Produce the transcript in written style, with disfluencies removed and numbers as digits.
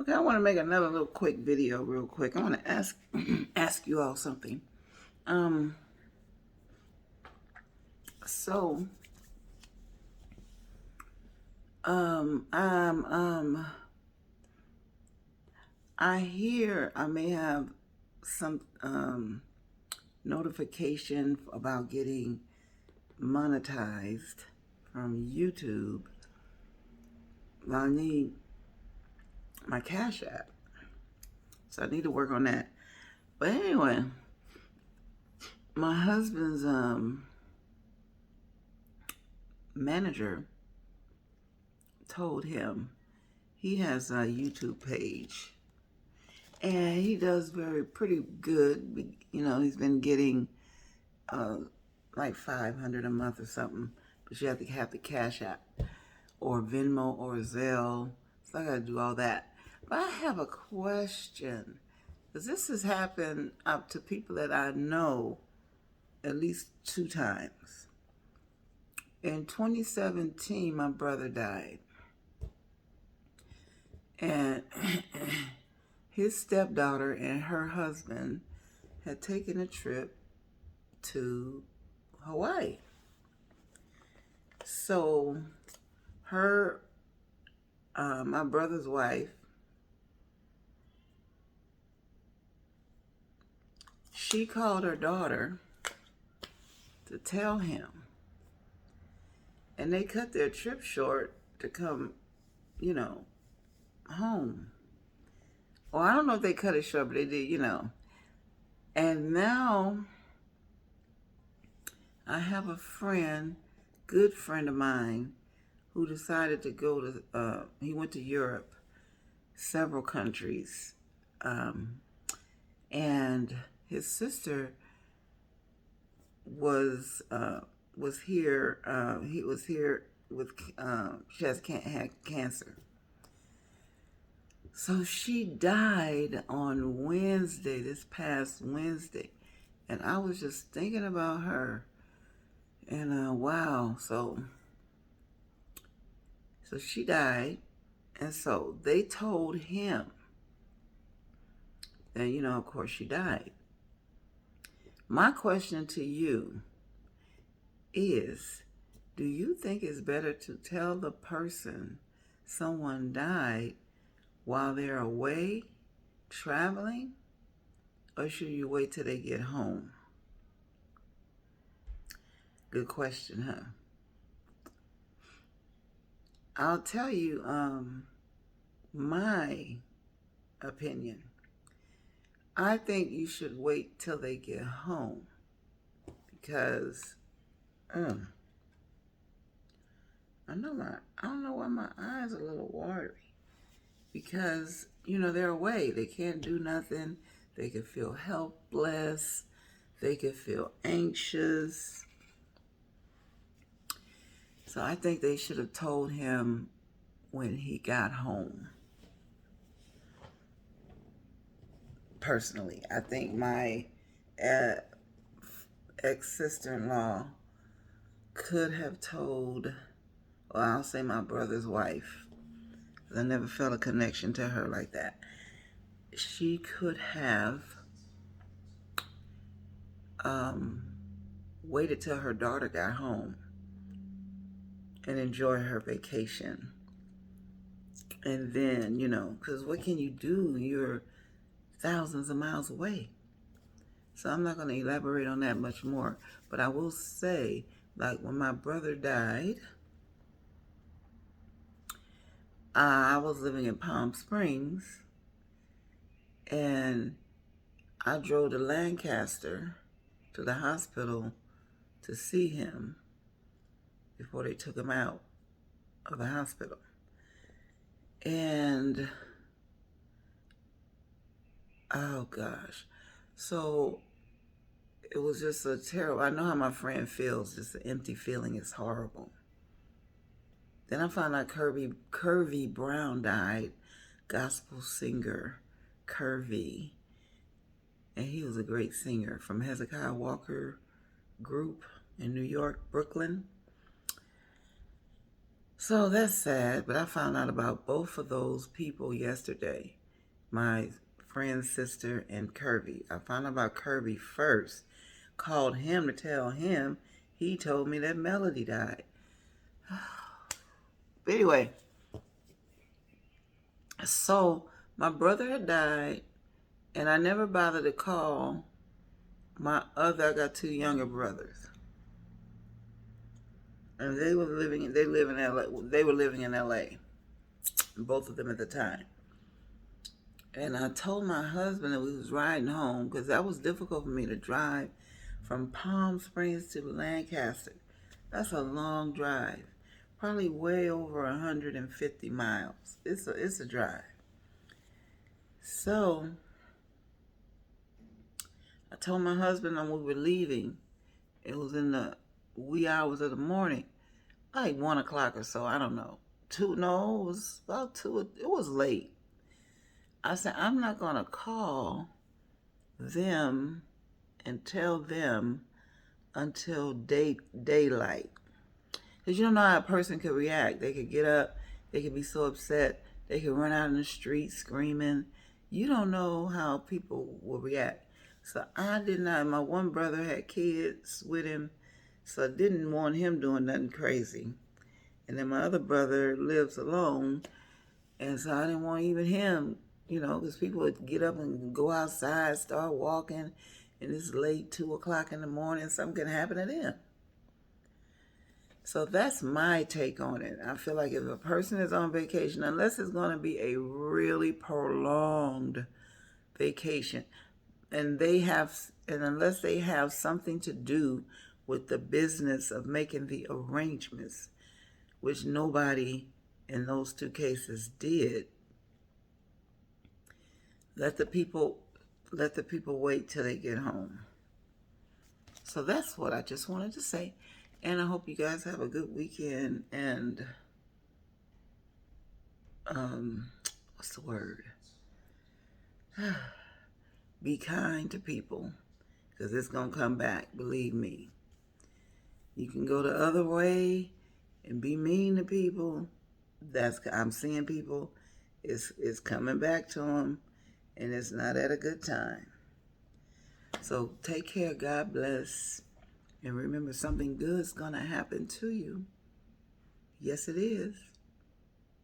Okay, I want to make another little quick video real quick. I want to ask ask you all something. Um so I'm I hear I may have some notification about getting monetized from YouTube. I need my Cash App. So I need to work on that. But anyway, my husband's manager told him he has a YouTube page and he does pretty good. You know, he's been getting uh, like 500 a month or something, but you have to have the Cash App or Venmo or Zelle. So I got to do all that. But I have a question, because this has happened up to people that I know at least 2 times. In 2017, my brother died, and his stepdaughter and her husband had taken a trip to Hawaii. So my brother's wife, she called her daughter to tell him, and they cut their trip short to come, you know, home. Well, I don't know if they cut it short, but they did. And now I have a friend, good friend of mine, who decided to go to, he went to Europe, several countries, and his sister was here. He was here with, she had cancer. So she died on Wednesday, this past Wednesday. And I was just thinking about her. And wow, so she died. And so they told him that, of course she died. My question to you is, do you think it's better to tell the person someone died while they're away traveling, or should you wait till they get home? Good question, huh? I'll tell you my opinion. I think you should wait till they get home, because I don't know why my eyes are a little watery. Because, they're away. They can't do nothing. They could feel helpless. They could feel anxious. So I think they should have told him when he got home. Personally, I think my ex-sister-in-law could have told, well, I'll say my brother's wife, because I never felt a connection to her like that. She could have waited till her daughter got home and enjoy her vacation. And then, because what can you do? You're thousands of miles away. So I'm not going to elaborate on that much more. But I will say, like when my brother died, I was living in Palm Springs, and I drove to Lancaster to the hospital to see him before they took him out of the hospital. And oh gosh, so it was just a terrible, I know how my friend feels, just an empty feeling. It's horrible. Then I found out Curvy Brown died, gospel singer Curvy, and he was a great singer from Hezekiah Walker group in New York, Brooklyn. So that's sad, but I found out about both of those people yesterday. My friend's sister and Kirby. I found out about Kirby first. Called him to tell him. He told me that Melody died. But anyway, so my brother had died, and I never bothered to call I got two younger brothers. And they live in LA. They were living in LA, both of them at the time. And I told my husband that we was riding home because that was difficult for me to drive from Palm Springs to Lancaster. That's a long drive, probably way over 150 miles. It's a drive. So I told my husband when we were leaving. It was in the wee hours of the morning, like 1 o'clock or so. I don't know. Two? No, it was about 2. It was late. I said, I'm not gonna call them and tell them until daylight. Because you don't know how a person could react. They could get up, they could be so upset, they could run out in the street screaming. You don't know how people will react. So I did not. My one brother had kids with him, so I didn't want him doing nothing crazy. And then my other brother lives alone, and so I didn't want even him, because people would get up and go outside, start walking, and it's late, 2 o'clock in the morning, something can happen to them. So that's my take on it. I feel like if a person is on vacation, unless it's going to be a really prolonged vacation, and unless they have something to do with the business of making the arrangements, which nobody in those two cases did, let the people wait till they get home. So that's what I just wanted to say. And I hope you guys have a good weekend. And what's the word? Be kind to people, because it's going to come back, believe me. You can go the other way and be mean to people. I'm seeing people, it's coming back to them, and it's not at a good time. So take care, God bless, and remember, something good's going to happen to you. Yes, it is.